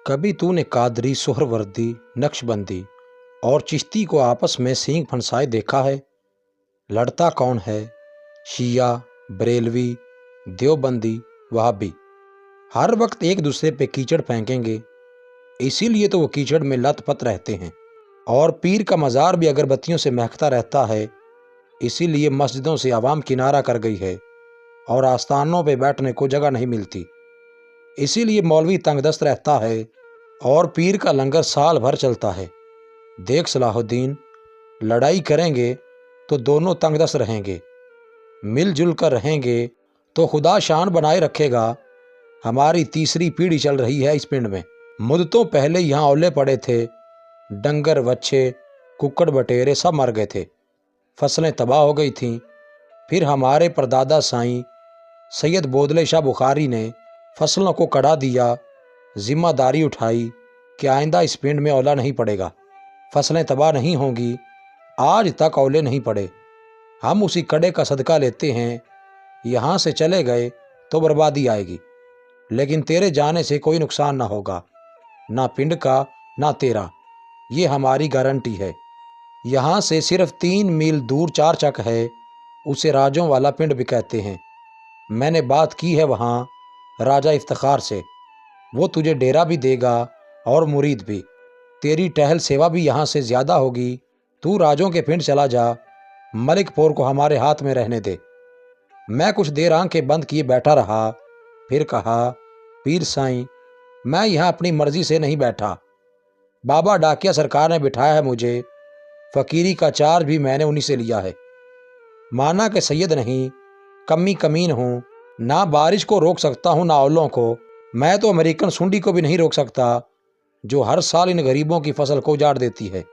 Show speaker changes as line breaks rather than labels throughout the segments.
कभी तूने कादरी, सोहरवर्दी, नक्शबंदी और चिश्ती को आपस में सींग फंसाए देखा है? लड़ता कौन है? शिया, बरेलवी, देवबंदी, वहाबी। हर वक्त एक दूसरे पे कीचड़ फेंकेंगे, इसीलिए तो वो कीचड़ में लत-पत रहते हैं। और पीर का मज़ार भी अगरबत्तियों से महकता रहता है, इसीलिए मस्जिदों से आवाम किनारा कर गई है और आस्थानों पे बैठने को जगह नहीं मिलती। इसीलिए मौलवी तंगदस्त रहता है और पीर का लंगर साल भर चलता है। देख सलाहुद्दीन, लड़ाई करेंगे तो दोनों तंगदस्त रहेंगे, मिलजुल कर रहेंगे तो खुदा शान बनाए रखेगा। हमारी तीसरी पीढ़ी चल रही है इस पिंड में। मुद्दतों पहले यहाँ औले पड़े थे, डंगर बच्चे, कुक्कड़ बटेरे सब मर गए थे, फसलें तबाह हो गई थीं। फिर हमारे परदादा साईं सैयद बोदले शाह बुखारी ने फसलों को कड़ा दिया, जिम्मेदारी उठाई कि आइंदा इस पिंड में औला नहीं पड़ेगा, फसलें तबाह नहीं होंगी। आज तक औले नहीं पड़े। हम उसी कड़े का सदका लेते हैं। यहाँ से चले गए तो बर्बादी आएगी, लेकिन तेरे जाने से कोई नुकसान ना होगा, ना पिंड का ना तेरा, ये हमारी गारंटी है। यहाँ से सिर्फ 3 मील दूर 4 चक है, उसे राजों वाला पिंड भी कहते हैं। मैंने बात की है वहाँ राजा इफ्तिखार से, वो तुझे डेरा भी देगा और मुरीद भी। तेरी टहल सेवा भी यहाँ से ज़्यादा होगी। तू राजों के पिंड चला जा, मलिकपुर को हमारे हाथ में रहने दे। मैं कुछ देर आंखें बंद किए बैठा रहा, फिर कहा, पीर साईं, मैं यहाँ अपनी मर्जी से नहीं बैठा। बाबा डाकिया सरकार ने बिठाया है मुझे, फ़कीरी का चार्ज भी मैंने उन्हीं से लिया है। माना कि सैयद नहीं, कमी कमीन हूँ, ना बारिश को रोक सकता हूँ ना औलों को। मैं तो अमेरिकन सुंडी को भी नहीं रोक सकता, जो हर साल इन गरीबों की फसल को उजाड़ देती है।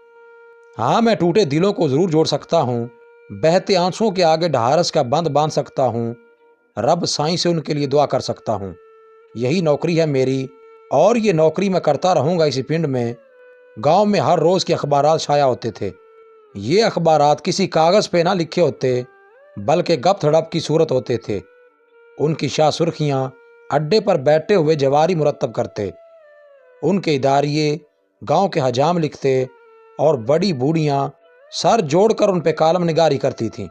हाँ, मैं टूटे दिलों को ज़रूर जोड़ सकता हूँ, बहते आंसुओं के आगे ढारस का बंद बांध सकता हूँ, रब साईं से उनके लिए दुआ कर सकता हूँ। यही नौकरी है मेरी, और ये नौकरी मैं करता रहूँगा इसी पिंड में। गांव में हर रोज़ के अखबारात छाया होते थे। ये अखबारात किसी कागज़ पे ना लिखे होते, बल्कि गप थड़प की सूरत होते थे। उनकी शाह सुर्खियाँ अड्डे पर बैठे हुए जवारी मुरतब करते, उनके इदारिये गांव के हजाम लिखते और बड़ी बूढ़ियाँ सर जोड़कर उन पे कालम निगारी करती थीं।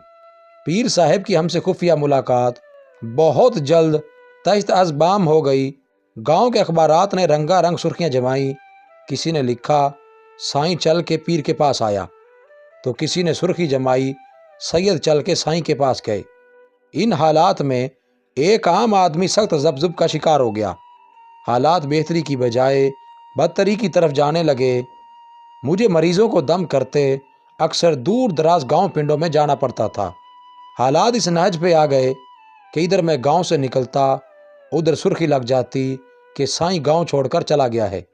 पीर साहब की हमसे खुफिया मुलाकात बहुत जल्द तहत अज़बाम हो गई। गांव के अखबारात ने रंगारंग सुर्खियाँ जमाई। किसी ने लिखा, साईं चल के पीर के पास आया, तो किसी ने सुर्खी जमाई, सैयद चल के साईं के पास गए। इन हालात में एक आम आदमी सख्त ज़ब्ज़ुब का शिकार हो गया। हालात बेहतरी की बजाय बदतरी की तरफ जाने लगे। मुझे मरीजों को दम करते अक्सर दूर दराज गांव पिंडों में जाना पड़ता था। हालात इस नहज पे आ गए कि इधर मैं गांव से निकलता, उधर सुर्खी लग जाती कि साईं गांव छोड़कर चला गया है।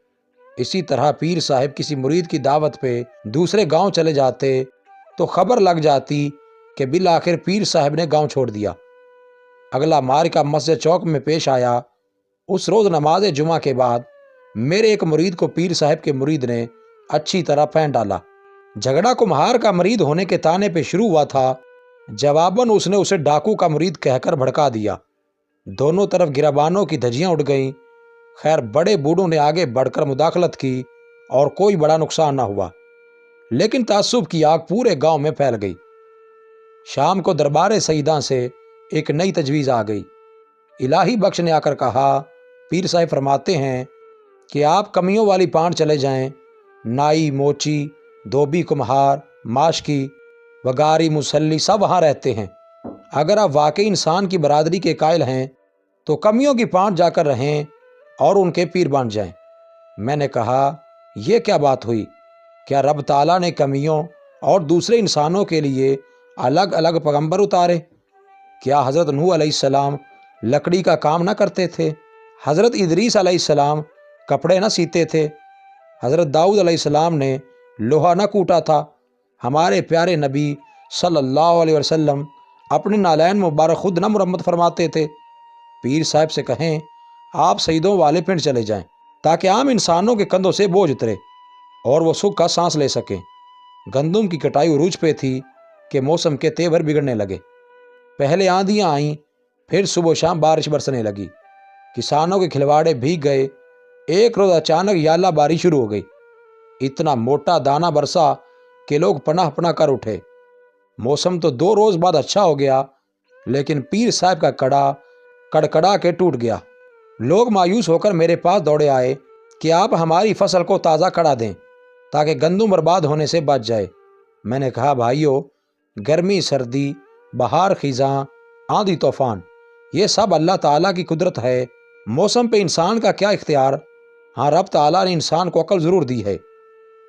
इसी तरह पीर साहब किसी मुरीद की दावत पे दूसरे गांव चले जाते तो खबर लग जाती कि बिल आखिर पीर साहब ने गांव छोड़ दिया। अगला मार्का मस्जिद चौक में पेश आया। उस रोज़ नमाज जुमा के बाद मेरे एक मुरीद को पीर साहब के मुरीद ने अच्छी तरह फेंट डाला। झगड़ा कुम्हार का मुरीद होने के ताने पे शुरू हुआ था, जवाबन उसने उसे डाकू का मुरीद कहकर भड़का दिया। दोनों तरफ गिरबानों की धज्जियां उड़ गईं। खैर, बड़े बूढ़ों ने आगे बढ़कर मुदाखलत की और कोई बड़ा नुकसान ना हुआ, लेकिन तासुब की आग पूरे गांव में फैल गई। शाम को दरबार सईदा से एक नई तजवीज़ आ गई। इलाही बख्श ने आकर कहा, पीर साहब फरमाते हैं कि आप कमियों वाली पांड चले जाएं। नाई, मोची, धोबी, कुम्हार, माशकी, वगारी, मुसल्ली सब वहाँ रहते हैं। अगर आप वाकई इंसान की बरादरी के कायल हैं तो कमियों की पांड जाकर रहें और उनके पीर बन जाएं। मैंने कहा, यह क्या बात हुई? क्या रब ताला ने कमियों और दूसरे इंसानों के लिए अलग अलग पैगंबर उतारे? क्या हज़रत नूह अलैहिस्सलाम लकड़ी का काम ना करते थे? हज़रत इदरीस अलैहिस्सलाम कपड़े ना सीते थे? हज़रत दाऊद अलैहिस्सलाम ने लोहा ना कूटा था? हमारे प्यारे नबी सल्लल्लाहु अलैहि वसल्लम अपने नालैन मुबारक खुद ना मुरम्मत फरमाते थे? पीर साहब से कहें, आप सईदों वाले पिंड चले जाएं, ताकि आम इंसानों के कंधों से बोझ उतरे और वो सुख का सांस ले सकें। गंदम की कटाई उरूज पे थी कि मौसम के तेवर बिगड़ने लगे। पहले आंधियां आईं, फिर सुबह शाम बारिश बरसने लगी। किसानों के खिलवाड़े भीग गए। ایک روز اچانک یالہ باری شروع ہو گئی۔ اتنا موٹا دانا برسا کہ لوگ پناہ پناہ کر اٹھے۔ موسم تو 2 روز بعد اچھا ہو گیا، لیکن پیر صاحب کا کڑا کڑکڑا کے ٹوٹ گیا۔ لوگ مایوس ہو کر میرے پاس دوڑے آئے کہ آپ ہماری فصل کو تازہ کڑا دیں تاکہ گندم برباد ہونے سے بچ جائے۔ میں نے کہا بھائیو، گرمی سردی، بہار خزاں، آندھی طوفان، یہ سب اللہ تعالیٰ کی قدرت ہے۔ موسم پہ انسان کا کیا اختیار؟ ہاں، رب تعالیٰ نے انسان کو عقل ضرور دی ہے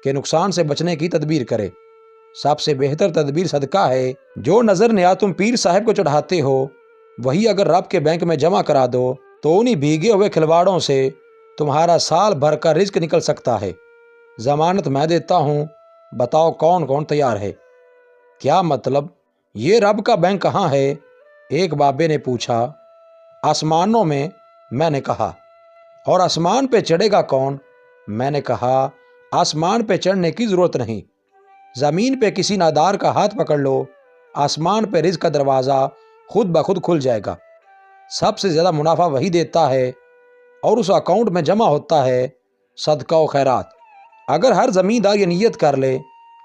کہ نقصان سے بچنے کی تدبیر کرے۔ سب سے بہتر تدبیر صدقہ ہے۔ جو نظر نیا تم پیر صاحب کو چڑھاتے ہو، وہی اگر رب کے بینک میں جمع کرا دو تو انہی بھیگے ہوئے کھلواڑوں سے تمہارا سال بھر کا رزق نکل سکتا ہے۔ ضمانت میں دیتا ہوں، بتاؤ کون کون تیار ہے؟ کیا مطلب؟ یہ رب کا بینک کہاں ہے؟ ایک بابے نے پوچھا۔ آسمانوں میں، میں نے کہا۔ اور آسمان پہ چڑھے گا کون؟ میں نے کہا آسمان پہ چڑھنے کی ضرورت نہیں، زمین پہ کسی نادار کا ہاتھ پکڑ لو، آسمان پہ رزق کا دروازہ خود بخود کھل جائے گا۔ سب سے زیادہ منافع وہی دیتا ہے اور اس اکاؤنٹ میں جمع ہوتا ہے صدقہ و خیرات۔ اگر ہر زمیندار یہ نیت کر لے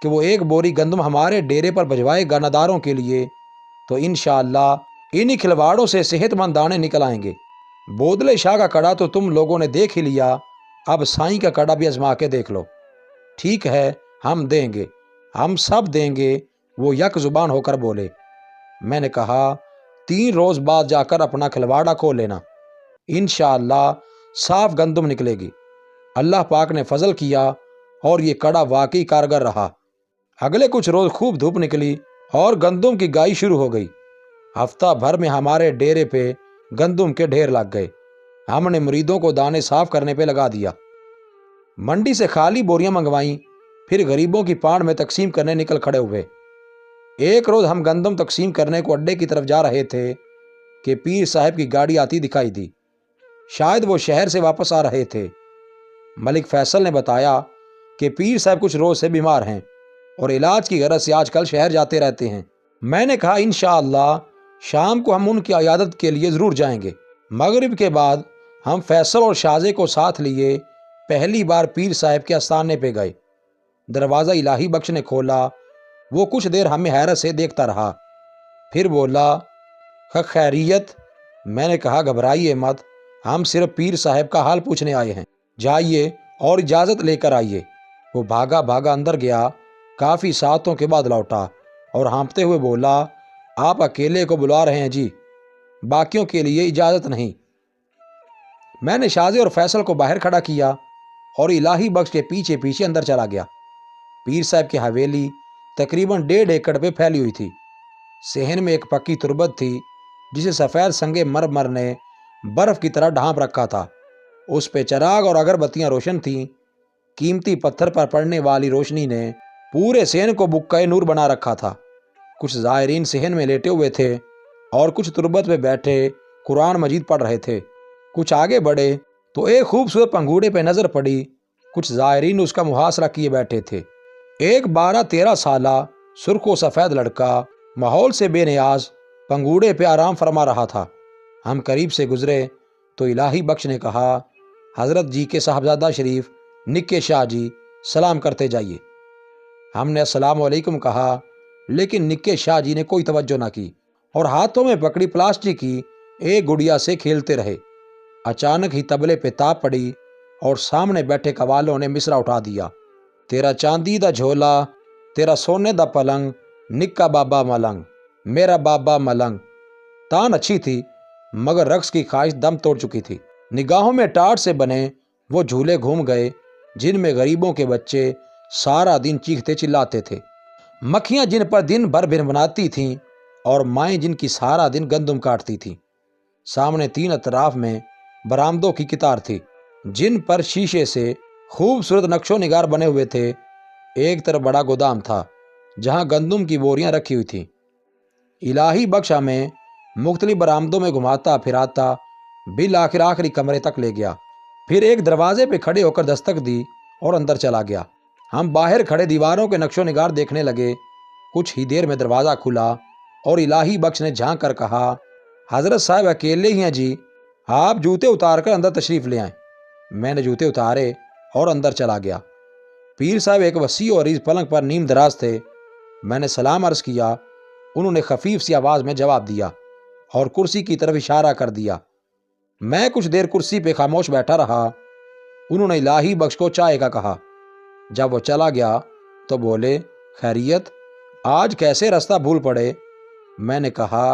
کہ وہ 1 بوری گندم ہمارے ڈیرے پر بھجوائے گا ناداروں کے لیے، تو انشاءاللہ انہی کھلواڑوں سے صحت مند دانے نکل آئیں گے۔ بودلے شاہ کا کڑا تو تم لوگوں نے دیکھ ہی لیا، اب سائیں کا کڑا بھی آزما کے دیکھ لو۔ ٹھیک ہے، ہم دیں گے، ہم سب دیں گے، وہ یک زبان ہو کر بولے۔ میں نے کہا 3 روز بعد جا کر اپنا کھلواڑا کھول لینا، انشاءاللہ صاف گندم نکلے گی۔ اللہ پاک نے فضل کیا اور یہ کڑا واقعی کارگر رہا۔ اگلے کچھ روز خوب دھوپ نکلی اور گندم کی گائی شروع ہو گئی۔ ہفتہ بھر میں ہمارے ڈیرے پہ گندم کے ڈھیر لگ گئے۔ ہم نے مریدوں کو دانے صاف کرنے پہ لگا دیا، منڈی سے خالی بوریاں منگوائیں، پھر غریبوں کی پانڈ میں تقسیم کرنے نکل کھڑے ہوئے۔ ایک روز ہم گندم تقسیم کرنے کو اڈے کی طرف جا رہے تھے کہ پیر صاحب کی گاڑی آتی دکھائی دی۔ شاید وہ شہر سے واپس آ رہے تھے۔ ملک فیصل نے بتایا کہ پیر صاحب کچھ روز سے بیمار ہیں اور علاج کی غرض سے آج کل شہر جاتے رہتے ہیں۔ میں نے کہا انشاءاللہ شام کو ہم ان کی عیادت کے لیے ضرور جائیں گے۔ مغرب کے بعد ہم فیصل اور شازے کو ساتھ لیے پہلی بار پیر صاحب کے آستانے پہ گئے۔ دروازہ الہی بخش نے کھولا۔ وہ کچھ دیر ہمیں حیرت سے دیکھتا رہا، پھر بولا خیریت؟ میں نے کہا گھبرائیے مت، ہم صرف پیر صاحب کا حال پوچھنے آئے ہیں، جائیے اور اجازت لے کر آئیے۔ وہ بھاگا بھاگا اندر گیا، کافی ساعتوں کے بعد لوٹا اور ہانپتے ہوئے بولا آپ اکیلے کو بلا رہے ہیں جی، باقیوں کے لیے اجازت نہیں۔ میں نے شازے اور فیصل کو باہر کھڑا کیا اور الہی بخش کے پیچھے پیچھے اندر چلا گیا۔ پیر صاحب کی حویلی تقریباً 1.5 ایکڑ پہ پھیلی ہوئی تھی۔ صحن میں ایک پکی تربت تھی جسے سفید سنگ مرمر نے برف کی طرح ڈھانپ رکھا تھا۔ اس پہ چراغ اور اگربتیاں روشن تھیں۔ قیمتی پتھر پر پڑنے والی روشنی نے پورے صحن کو بکائے نور بنا رکھا تھا۔ کچھ زائرین صحن میں لیٹے ہوئے تھے اور کچھ تربت پہ بیٹھے قرآن مجید پڑھ رہے تھے۔ کچھ آگے بڑھے تو ایک خوبصورت پنگوڑے پہ نظر پڑی۔ کچھ زائرین اس کا محاصرہ کیے بیٹھے تھے۔ ایک 12-13 سالہ سرخ و سفید لڑکا ماحول سے بے نیاز پنگوڑے پہ آرام فرما رہا تھا۔ ہم قریب سے گزرے تو الہی بخش نے کہا حضرت جی کے صاحبزادہ شریف نکے شاہ جی سلام کرتے جائیے۔ ہم نے السلام علیکم کہا، لیکن نکے شاہ جی نے کوئی توجہ نہ کی اور ہاتھوں میں پکڑی پلاسٹک کی ایک گڑیا سے کھیلتے رہے۔ اچانک ہی طبلے پہ تاپ پڑی اور سامنے بیٹھے قوالوں نے مصرع اٹھا دیا، تیرا چاندی دا جھولا، تیرا سونے دا پلنگ، نکا بابا ملنگ، میرا بابا ملنگ۔ تان اچھی تھی مگر رقص کی خواہش دم توڑ چکی تھی۔ نگاہوں میں ٹاٹ سے بنے وہ جھولے گھوم گئے جن میں غریبوں کے بچے سارا دن چیختے چلاتے تھے، مکھیاں جن پر دن بھر بنبناتی تھیں اور مائیں جن کی سارا دن گندم کاٹتی تھیں۔ سامنے 3 اطراف میں برآمدوں کی قطار تھی جن پر شیشے سے خوبصورت نقش و نگار بنے ہوئے تھے۔ ایک طرف بڑا گودام تھا جہاں گندم کی بوریاں رکھی ہوئی تھیں۔ الہی بخش ہمیں مختلف برآمدوں میں گھماتا پھراتا بالآخر آخری کمرے تک لے گیا، پھر ایک دروازے پہ کھڑے ہو کر دستک دی اور اندر چلا گیا۔ ہم باہر کھڑے دیواروں کے نقش و نگار دیکھنے لگے۔ کچھ ہی دیر میں دروازہ کھلا اور الہی بخش نے جھانک کر کہا حضرت صاحب اکیلے ہی ہیں جی، آپ جوتے اتار کر اندر تشریف لے آئیں۔ मैंने जूते उतारे और अंदर चला गया। पीर साहब एक वसी और अरीज पलंग पर नीम दराज थे। मैंने सलाम अर्ज किया। उन्होंने खफीफ सी आवाज़ में जवाब दिया और कुर्सी की तरफ इशारा कर दिया। मैं कुछ देर कुर्सी पे खामोश बैठा रहा। उन्होंने इलाही बख्श को चाय का कहा। जब वो चला गया तो बोले, खैरियत, आज कैसे रास्ता भूल पड़े? मैंने कहा,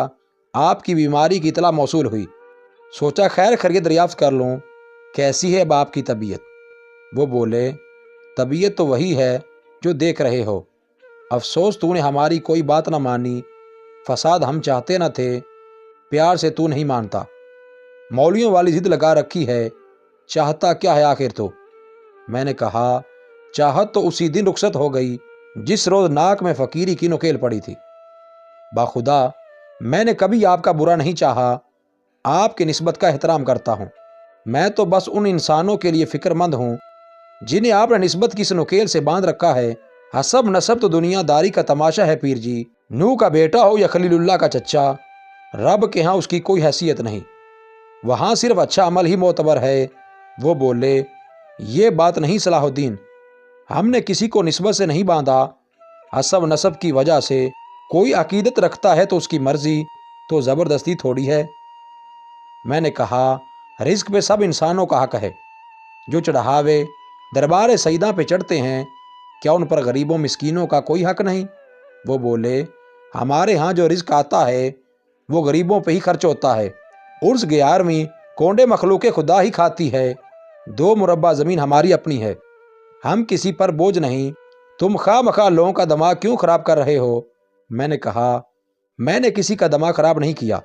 आपकी बीमारी की इतला मौसूल हुई, सोचा खैर खैरियत दरियाफ्त कर लूँ, कैसी है अब आपकी तबीयत? वो बोले, तबीयत तो वही है जो देख रहे हो। अफसोस तूने हमारी कोई बात ना मानी। फसाद हम चाहते न थे, प्यार से तू नहीं मानता। मौलियों वाली जिद लगा रखी है, चाहता क्या है आखिर तो? मैंने कहा, चाहत तो उसी दिन रुखसत हो गई जिस रोज़ नाक में फ़कीरी की नुकेल पड़ी थी। बाखुदा मैंने कभी आपका बुरा नहीं चाहा, आपकी निस्बत का एहतराम करता हूँ। मैं तो बस उन इंसानों के लिए फ़िक्रमंद हूँ जिन्हें आपने निस्बत की इस नुकेल से बांध रखा है। हसब नसब तो दुनियादारी का तमाशा है पीर जी। नूह का बेटा हो या खलीलुल्लाह का चच्चा, रब के यहाँ उसकी कोई हैसियत नहीं, वहाँ सिर्फ अच्छा अमल ही मोतबर है। वो बोले, ये बात नहीं सलाहुद्दीन, हमने किसी को निस्बत से नहीं बांधा, हसब नसब की वजह से। कोई अकीदत रखता है तो उसकी मर्जी, तो ज़बरदस्ती थोड़ी है। मैंने कहा, रिस्क पे सब इंसानों का हक है। जो चढ़ावे दरबार सईदा पे चढ़ते हैं, क्या उन पर गरीबों मिस्कीनों का कोई हक नहीं? वो बोले, हमारे यहाँ जो रिस्क आता है वो गरीबों पे ही खर्च होता है। उर्स 11वीं कोंडे मखलूके खुदा ही खाती है। 2 मुरब्बा ज़मीन हमारी अपनी है, हम किसी पर बोझ नहीं। तुम खामखा लोगों का दिमाग क्यों ख़राब कर रहे हो? मैंने कहा, मैंने किसी का दिमाग ख़राब नहीं किया।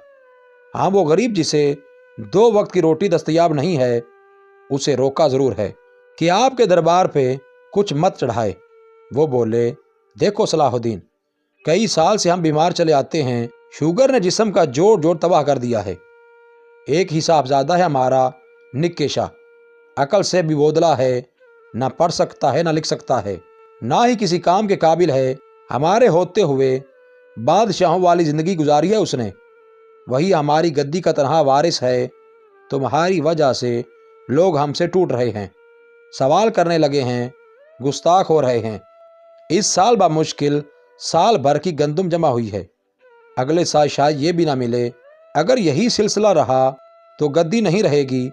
हाँ, वो गरीब जिसे 2 वक्त की रोटी दस्तयाब नहीं है, उसे रोका ज़रूर है कि आपके दरबार पे कुछ मत चढ़ाए। वो बोले, देखो सलाहुद्दीन, कई साल से हम बीमार चले आते हैं। शुगर ने जिस्म का जोड़ जोड़ तबाह कर दिया है। एक ही साहबजादा है हमारा, निक्के शाह, अकल से भी बोदला है, ना पढ़ सकता है ना लिख सकता है, ना ही किसी काम के काबिल है। हमारे होते हुए बादशाहों वाली ज़िंदगी गुजारी है उसने। वही हमारी गद्दी का तनहा वारिस है। तुम्हारी वजह से लोग हमसे टूट रहे हैं, सवाल करने लगे हैं, गुस्ताख हो रहे हैं। इस साल बामुश्किल साल भर की गंदुम जमा हुई है, अगले साल शायद ये भी ना मिले। अगर यही सिलसिला रहा तो गद्दी नहीं रहेगी,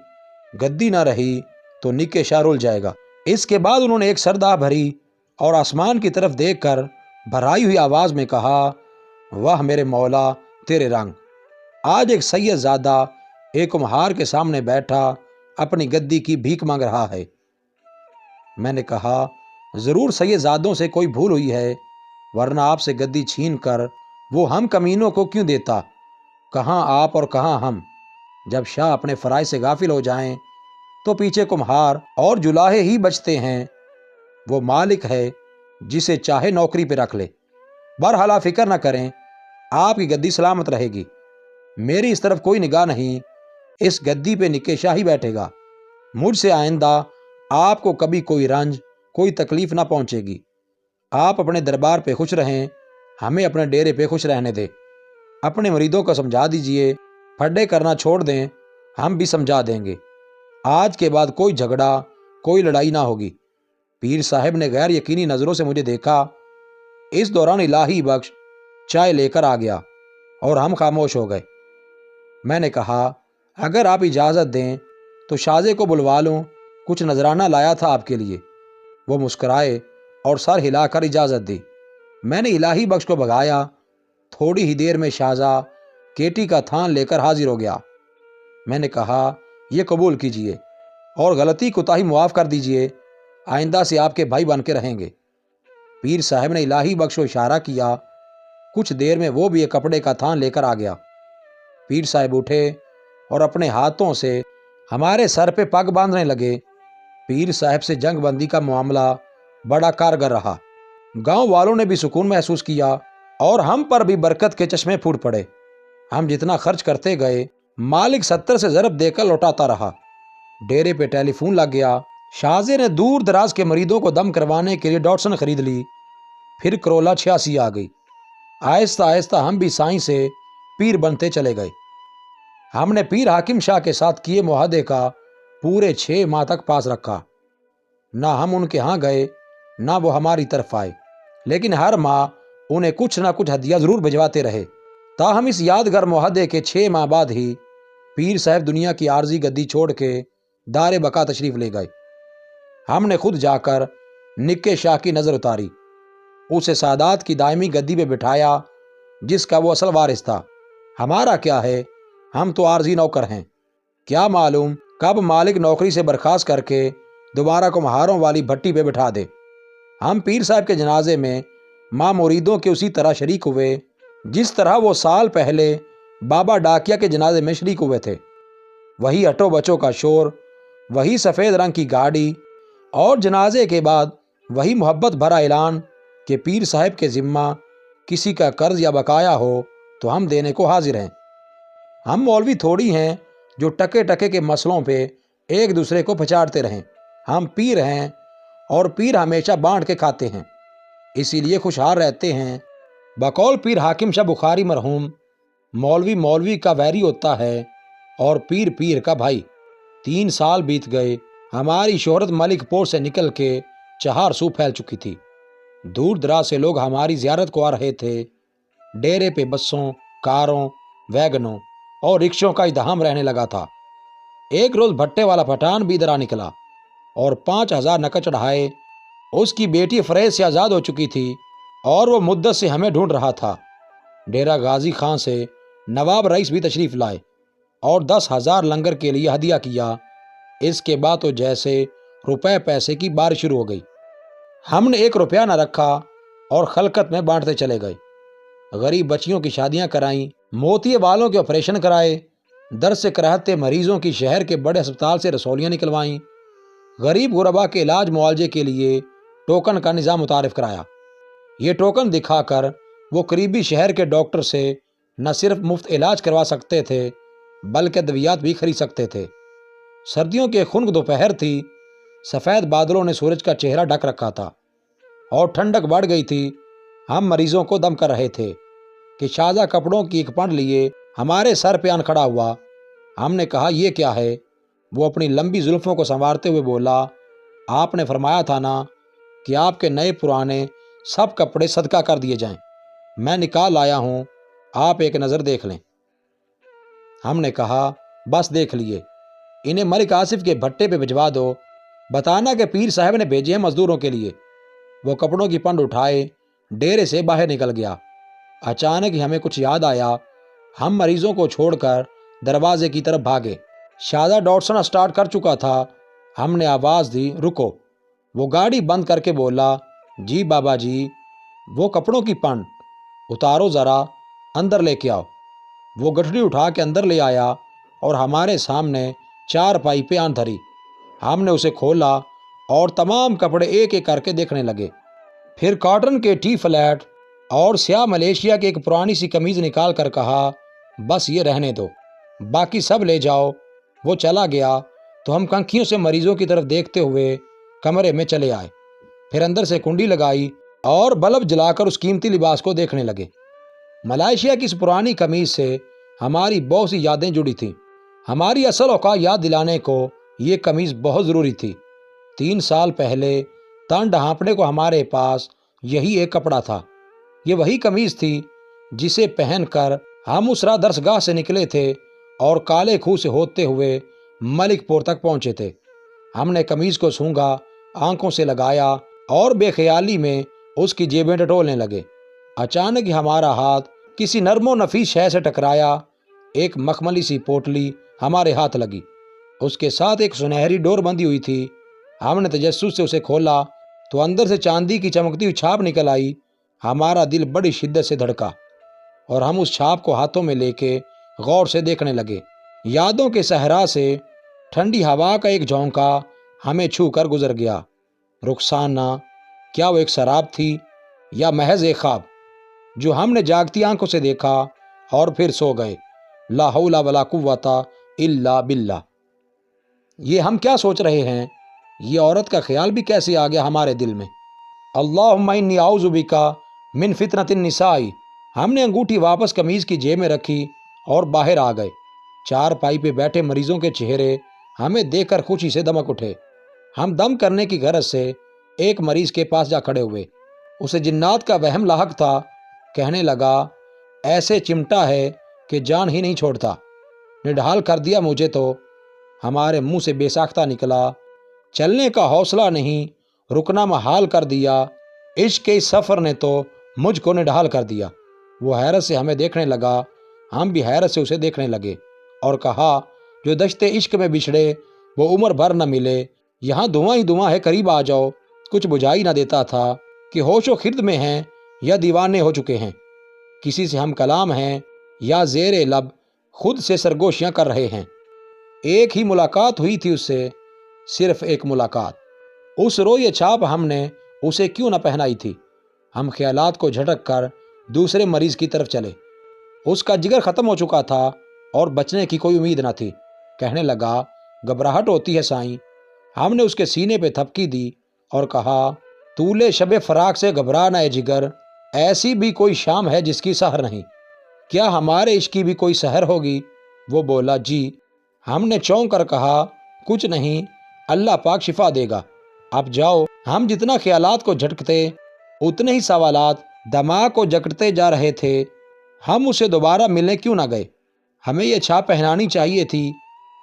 गद्दी ना रही तो निक्के शाह रुल जाएगा। इसके बाद उन्होंने एक सरदाह भरी और आसमान की तरफ देखकर भराई हुई आवाज़ में कहा, वाह मेरे मौला तेरे रंग। आज एक सैयदजादा एक कुम्हार के सामने बैठा अपनी गद्दी की भीख मांग रहा है। मैंने कहा, ज़रूर सैयदजादों से कोई भूल हुई है, वरना आपसे गद्दी छीन कर वो हम कमीनों को क्यों देता? कहाँ आप और कहाँ हम। जब शाह अपने फ़राइज़ से गाफिल हो जाएं तो पीछे कुम्हार और जुलाहे ही बचते हैं। वो मालिक है, जिसे चाहे नौकरी पे रख ले। बहरहाल फिक्र न करें, आपकी गद्दी सलामत रहेगी। मेरी इस तरफ कोई निगाह नहीं, इस गद्दी पे निक्के शाह ही बैठेगा। मुझसे आइंदा आपको कभी कोई रंज कोई तकलीफ़ ना पहुँचेगी। आप अपने दरबार पे खुश रहें, हमें अपने डेरे पे खुश रहने दें। अपने मुरीदों को समझा दीजिए, फड्डे करना छोड़ दें, हम भी समझा देंगे। आज के बाद कोई झगड़ा कोई लड़ाई ना होगी। पीर साहब ने गैर यकीनी नज़रों से मुझे देखा। इस दौरान इलाही बख्श चाय लेकर आ गया और हम खामोश हो गए। मैंने कहा, अगर आप इजाज़त दें तो शाहज़े को बुलवा लूँ, कुछ नजराना लाया था आपके लिए। वो मुस्कराए और सर हिलाकर इजाज़त दी। मैंने इलाही बख्श को भगाया। थोड़ी ही देर में शाहज़ा केटी का थान लेकर हाजिर हो गया। मैंने कहा, ये कबूल कीजिए और गलती कोताही मुआफ़ कर दीजिए, आइंदा से आपके भाई बन के रहेंगे। पीर साहब ने इलाही बख्श को इशारा किया। कुछ देर में वो भी एक कपड़े का थान लेकर आ गया। पीर साहब उठे और अपने हाथों से हमारे सर पे पग बांधने लगे। पीर साहब से जंग बंदी का मामला बड़ा कारगर रहा। गांव वालों ने भी सुकून महसूस किया और हम पर भी बरकत के चश्मे फूट पड़े। हम जितना खर्च करते गए, मालिक 70 से ज़रब देकर लौटाता रहा। डेरे पे टेलीफोन लग गया। शाहज़े ने दूर दराज के मरीदों को दम करवाने के लिए डॉटसन खरीद ली। फिर करोला 86 आ गई। आहिस्ता आहिस्ता हम भी साईं से पीर बनते चले गए। हमने पीर हाकिम शाह के साथ किए मुआहदे का पूरे 6 माह तक पास रखा। ना हम उनके यहाँ गए, ना वो हमारी तरफ आए, लेकिन हर माह उन्हें कुछ ना कुछ हदिया ज़रूर भिजवाते रहे। ताहम इस यादगार मुआहदे के 6 माह बाद ही पीर साहब दुनिया की आर्जी गद्दी छोड़ के दारे बका तशरीफ़ ले गए। हमने खुद जाकर निक्के शाह की नज़र उतारी, उसे सादात की दायमी गद्दी पे बिठाया जिसका वो असल वारिस था। हमारा क्या है, हम तो आर्जी नौकर हैं। क्या मालूम कब मालिक नौकरी से बर्खास्त करके दोबारा कुम्हारों वाली भट्टी पे बिठा दे। हम पीर साहब के जनाजे में माँ मुरीदों के उसी तरह शरीक हुए जिस तरह वो साल पहले बाबा डाकिया के जनाजे में शरीक हुए थे। वही अटो बचो का शोर, वही सफ़ेद रंग की गाड़ी, और जनाजे के बाद वही मोहब्बत भरा ऐलान कि पीर साहब के ज़िम्मा किसी का कर्ज या बकाया हो तो हम देने को हाजिर हैं। हम मौलवी थोड़ी हैं जो टके टके के मसलों पे एक दूसरे को पछाड़ते रहें। हम पीर हैं और पीर हमेशा बांट के खाते हैं, इसीलिए खुशहाल रहते हैं। बकौल पीर हाकिम शाह बुखारी मरहूम, मौलवी मौलवी का वैरी होता है और पीर पीर का भाई। 3 साल बीत गए, हमारी शोहरत मलिकपुर से निकल के चार सू फैल चुकी थी। दूर दराज से लोग हमारी जियारत को आ रहे थे। डेरे पे बसों, कारों, वैगनों और रिक्शों का इज़्दिहाम रहने लगा था। एक रोज़ भट्टे वाला पठान भी इधर आ निकला और 5,000 नकद चढ़ाए। उसकी बेटी फरेज से आज़ाद हो चुकी थी और वो मुद्दत से हमें ढूंढ रहा था। डेरा गाजी खां से नवाब रईस भी तशरीफ़ लाए और 10,000 लंगर के लिए हदिया किया। इसके बाद तो जैसे रुपए पैसे की बारिश शुरू हो गई। हमने 1 रुपया न रखा और खलकत में बांटते चले गए। गरीब बच्चियों की शादियां कराईं, मोतिये वालों के ऑपरेशन कराए, दर्द से कराहते मरीजों की शहर के बड़े अस्पताल से रसौलियाँ निकलवाईं। गरीब गुरबा के इलाज मुआवजे के लिए टोकन का निज़ाम मुतारिफ कराया। ये टोकन दिखाकर वो करीबी शहर के डॉक्टर से न सिर्फ मुफ्त इलाज करवा सकते थे बल्कि अद्वियात भी खरीद सकते थे। सर्दियों की खुनक दोपहर थी। सफ़ेद बादलों ने सूरज का चेहरा ढक रखा था और ठंडक बढ़ गई थी। हम मरीजों को दम कर रहे थे कि शाजा कपड़ों की एक पंड लिए हमारे सर पे आन खड़ा हुआ। हमने कहा, ये क्या है? वो अपनी लंबी जुल्फ़ों को संवारते हुए बोला, आपने फरमाया था ना कि आपके नए पुराने सब कपड़े सदका कर दिए जाएं। मैं निकाल लाया हूँ, आप एक नज़र देख लें। हमने कहा, बस देख लिए, इन्हें मलिक आसिफ के भट्टे पे भिजवा दो, बताना कि पीर साहब ने भेजे हैं मजदूरों के लिए। वो कपड़ों की पंड उठाए डेरे से बाहर निकल गया। अचानक ही हमें कुछ याद आया। हम मरीजों को छोड़कर दरवाजे की तरफ भागे। शादा डॉटसन स्टार्ट कर चुका था। हमने आवाज़ दी, रुको। वो गाड़ी बंद करके बोला, जी बाबा जी, वो कपड़ों की पंड उतारो ज़रा, अंदर लेके आओ। वो गठरी उठा के अंदर ले आया और हमारे सामने 4 पाई पे आन धरी। हमने उसे खोला और तमाम कपड़े एक एक करके देखने लगे। फिर कॉटन के टी फ्लैट और स्याह मलेशिया की एक पुरानी सी कमीज़ निकाल कर कहा, बस ये रहने दो, बाकी सब ले जाओ। वो चला गया तो हम कंखियों से मरीजों की तरफ देखते हुए कमरे में चले आए। फिर अंदर से कुंडी लगाई और बल्ब जलाकर उस कीमती लिबास को देखने लगे। मलेशिया की इस पुरानी कमीज से हमारी बहुत सी यादें जुड़ी थीं। हमारी असल औकात याद दिलाने को ये कमीज बहुत ज़रूरी थी। 3 साल पहले तन ढांपने को हमारे पास यही एक कपड़ा था। ये वही कमीज थी जिसे पहनकर हम उस रात दरसगाह से निकले थे और काले खूह से होते हुए मलिकपुर तक पहुंचे थे। हमने कमीज को सूंघा, आंखों से लगाया और बेख्याली में उसकी जेबें टटोलने लगे। अचानक ही हमारा हाथ किसी नरमो नफीस शय से टकराया। एक मखमली सी पोटली हमारे हाथ लगी। उसके साथ एक सुनहरी डोर बंधी हुई थी। हमने तजस्सुस से उसे खोला तो अंदर से चांदी की चमकती हुई छाप निकल आई। हमारा दिल बड़ी शिद्दत से धड़का और हम उस छाप को हाथों में लेके गौर से देखने लगे। यादों के सहरा से ठंडी हवा का एक झोंका हमें छू कर गुजर गया। रुखसाना, क्या वो एक शराब थी या महज एक ख्वाब जो हमने जागती आंखों से देखा और फिर सो गए। ला हौला वला कुव्वता इल्ला बिल्ला। ये हम क्या सोच रहे हैं? ये औरत का ख्याल भी कैसे आ गया हमारे दिल में? अल्लाहुम्मा इन्नी आऊज़ु बिका मिन फितनतिन निसाई। हमने अंगूठी वापस कमीज़ की जेब में रखी और बाहर आ गए। 4 पाई पे बैठे मरीजों के चेहरे हमें देखकर खुशी से दमक उठे। हम दम करने की गरज से एक मरीज के पास जा खड़े हुए। उसे जिन्नात का वहम लाहक था। कहने लगा, ऐसे चिमटा है कि जान ही नहीं छोड़ता। निढाल कर दिया मुझे तो। हमारे मुंह से बेसाख्ता निकला, चलने का हौसला नहीं, रुकना महाल कर दिया। इश्क के इस सफ़र ने तो मुझको निढाल कर दिया। वो हैरत से हमें देखने लगा, हम भी हैरत से उसे देखने लगे और कहा, जो दश्ते इश्क में बिछड़े वो उम्र भर न मिले। यहाँ धुआं ही धुआं है, करीब आ जाओ। कुछ बुझाई न देता था कि होशो खिर्द में हैं या दीवाने हो चुके हैं। किसी से हम कलाम हैं या ज़ेरे लब खुद से सरगोशियाँ कर रहे हैं। एक ही मुलाकात हुई थी उससे, सिर्फ एक मुलाकात। उस रोए छाप हमने उसे क्यों न पहनाई थी। हम ख्यालात को झटक कर दूसरे मरीज की तरफ चले। उसका जिगर ख़त्म हो चुका था और बचने की कोई उम्मीद न थी। कहने लगा, घबराहट होती है साईं। हमने उसके सीने पे थपकी दी और कहा, तूले शबे फराक से घबरा न ए जिगर, ऐसी भी कोई शाम है जिसकी सहर नहीं। क्या हमारे इश्क की भी कोई सहर होगी? वो बोला, जी। हमने चौंक कर कहा, कुछ नहीं, अल्लाह पाक शिफा देगा, आप जाओ। हम जितना ख्यालात को झटकते उतने ही सवालात दिमाग को जकड़ते जा रहे थे। हम उसे दोबारा मिलने क्यों ना गए? हमें ये छाप पहनानी चाहिए थी।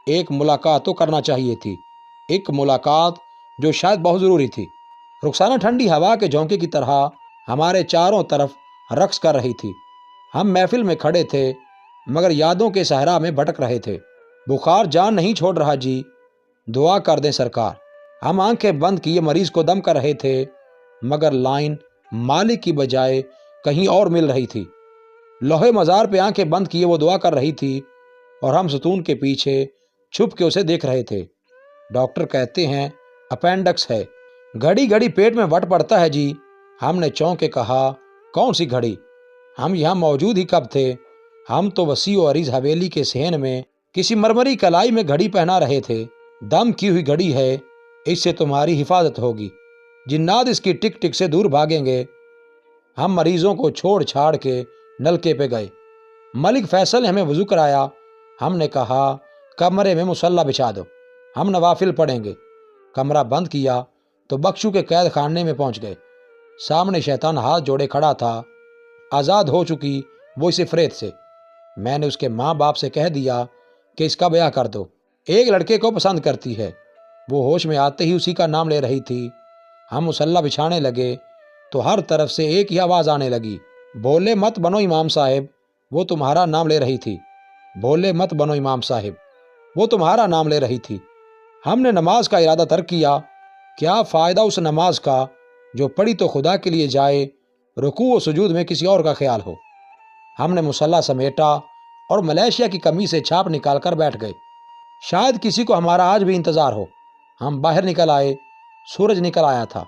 एक मुलाकात तो करना चाहिए थी, एक मुलाकात जो शायद बहुत ज़रूरी थी। रुखसाना ठंडी हवा के झोंके की तरह हमारे चारों तरफ रक्स कर रही थी। हम महफिल में खड़े थे मगर यादों के सहरा में भटक रहे थे। बुखार जान नहीं छोड़ रहा जी, दुआ कर दें सरकार। हम आंखें बंद किए मरीज को दम कर रहे थे मगर लाइन मालिक की बजाय कहीं और मिल रही थी। लोहे मज़ार पे आंखें बंद किए वो दुआ कर रही थी और हम सतून के पीछे छुप के उसे देख रहे थे। डॉक्टर कहते हैं अपेंडिक्स है। घड़ी घड़ी पेट में वट पड़ता है जी। हमने चौंक के कहा, कौन सी घड़ी? हम यहाँ मौजूद ही कब थे? हम तो वसी और अरीज हवेली के सहन में किसी मरमरी कलाई में घड़ी पहना रहे थे। दम की हुई घड़ी है, इससे तुम्हारी हिफाजत होगी। जिन्नात इसकी टिक टिक से दूर भागेंगे। हम मरीजों को छोड़ छाड़ के नलके पे गए। मलिक फैसल ने हमें वजू कराया। हमने कहा, कमरे में मुसल्ला बिछा दो, हम नवाफिल पढ़ेंगे। कमरा बंद किया तो बख्शू के कैद खाने में पहुंच गए। सामने शैतान हाथ जोड़े खड़ा था। आज़ाद हो चुकी वो इस इफरेत से। मैंने उसके माँ बाप से कह दिया कि इसका ब्याह कर दो। एक लड़के को पसंद करती है। वो होश में आते ही उसी का नाम ले रही थी। हम मुसल्ला बिछाने लगे तो हर तरफ से एक ही आवाज़ आने लगी, बोले मत बनो इमाम साहिब, वो तुम्हारा नाम ले रही थी। बोले मत बनो इमाम साहिब, वो तुम्हारा नाम ले रही थी। हमने नमाज का इरादा तर्क किया। क्या फ़ायदा उस नमाज का जो पढ़ी तो खुदा के लिए जाए, रुकू व सुजूद में किसी और का ख्याल हो। हमने मुसल्ला समेटा और मलेशिया की कमीज से छाप निकाल कर बैठ गए। शायद किसी को हमारा आज भी इंतज़ार हो। हम बाहर निकल आए। सूरज निकल आया था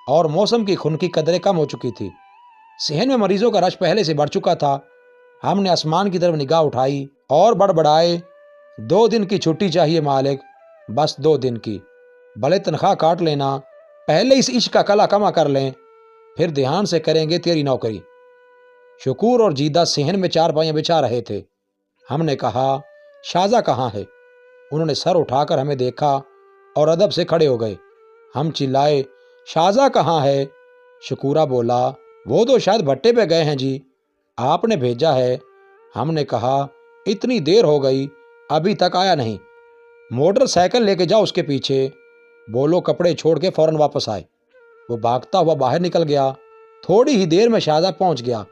और मौसम की खुन की कदरें कम हो चुकी थी। सहन में मरीजों का रश पहले से बढ़ चुका था। हमने आसमान की तरफ निगाह उठाई और बड़बड़ाए, 2 दिन की छुट्टी चाहिए मालिक, बस 2 दिन की। भले तनख्वाह काट लेना, पहले इस इश्क का कला कमा कर लें, फिर ध्यान से करेंगे तेरी नौकरी। शुकूर और जीदा सहन में चारपाइयाँ बिछा रहे थे। हमने कहा, शाजा कहाँ है? उन्होंने सर उठाकर हमें देखा और अदब से खड़े हो गए। हम चिल्लाए, शाजा कहाँ है? शकूरा बोला, वो तो शायद भट्टे पे गए हैं जी, आपने भेजा है। हमने कहा, इतनी देर हो गई अभी तक आया नहीं। मोटरसाइकिल लेके जाओ उसके पीछे। बोलो कपड़े छोड़ के फौरन वापस आए। वो भागता हुआ बाहर निकल गया। थोड़ी ही देर में शाजा पहुंच गया।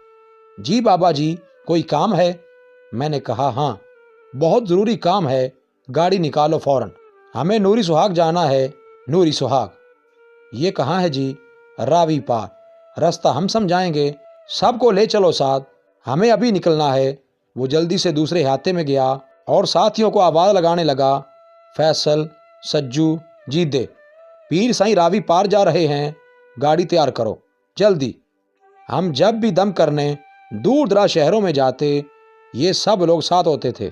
जी बाबा जी, कोई काम है? मैंने कहा, हाँ बहुत ज़रूरी काम है, गाड़ी निकालो फौरन, हमें नूरी सुहाग जाना है। नूरी सुहाग? ये कहाँ है जी? रावी पार, रास्ता हम समझाएंगे, सबको ले चलो साथ, हमें अभी निकलना है। वो जल्दी से दूसरे हाथे में गया और साथियों को आवाज़ लगाने लगा, फैसल, सज्जू, जीदे, पीर साईं रावी पार जा रहे हैं, गाड़ी तैयार करो जल्दी। हम जब भी दम करने दूर दराज शहरों में जाते ये सब लोग साथ होते थे।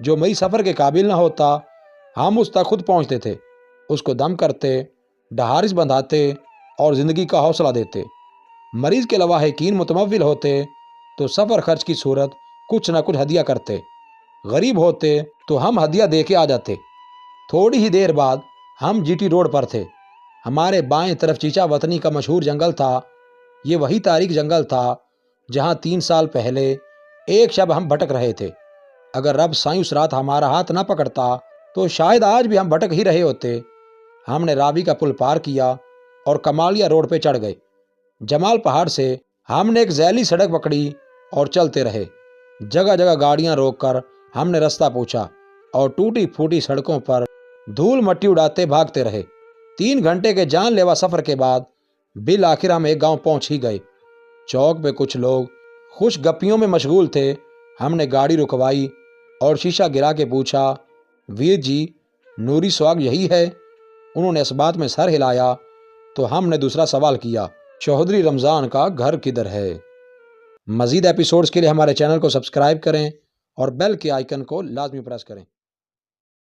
जो मई सफ़र के काबिल न होता हम उस तक खुद पहुंचते थे, उसको दम करते, डहारिस बंधाते और ज़िंदगी का हौसला देते। मरीज़ के लवाहिकीन मुतमव्विल होते तो सफ़र खर्च की सूरत कुछ न कुछ हदिया करते। गरीब होते तो हम हदिया दे के आ जाते। تھوڑی ہی دیر بعد ہم جی ٹی روڈ پر تھے۔ ہمارے بائیں طرف چیچا وطنی کا مشہور جنگل تھا۔ یہ وہی تاریک جنگل تھا جہاں 3 سال پہلے ایک شب ہم بھٹک رہے تھے۔ اگر رب سائیں اس رات ہمارا ہاتھ نہ پکڑتا تو شاید آج بھی ہم بھٹک ہی رہے ہوتے۔ ہم نے راوی کا پل پار کیا اور کمالیہ روڈ پہ چڑھ گئے۔ جمال پہاڑ سے ہم نے ایک ذیلی سڑک پکڑی اور چلتے رہے۔ جگہ جگہ گاڑیاں روک کر ہم نے رستہ پوچھا اور ٹوٹی پھوٹی سڑکوں پر دھول مٹی اڑاتے بھاگتے رہے۔ 3 گھنٹے کے جان لیوا سفر کے بعد بالآخر ہم ایک گاؤں پہنچ ہی گئے۔ چوک پہ کچھ لوگ خوش گپیوں میں مشغول تھے۔ ہم نے گاڑی رکوائی اور شیشہ گرا کے پوچھا، ویر جی نوری سواگ یہی ہے؟ انہوں نے اس بات میں سر ہلایا تو ہم نے دوسرا سوال کیا، چودھری رمضان کا گھر کدھر ہے؟ مزید ایپیسوڈز کے لیے ہمارے چینل کو سبسکرائب کریں اور بیل کے آئیکن کو لازمی پریس کریں۔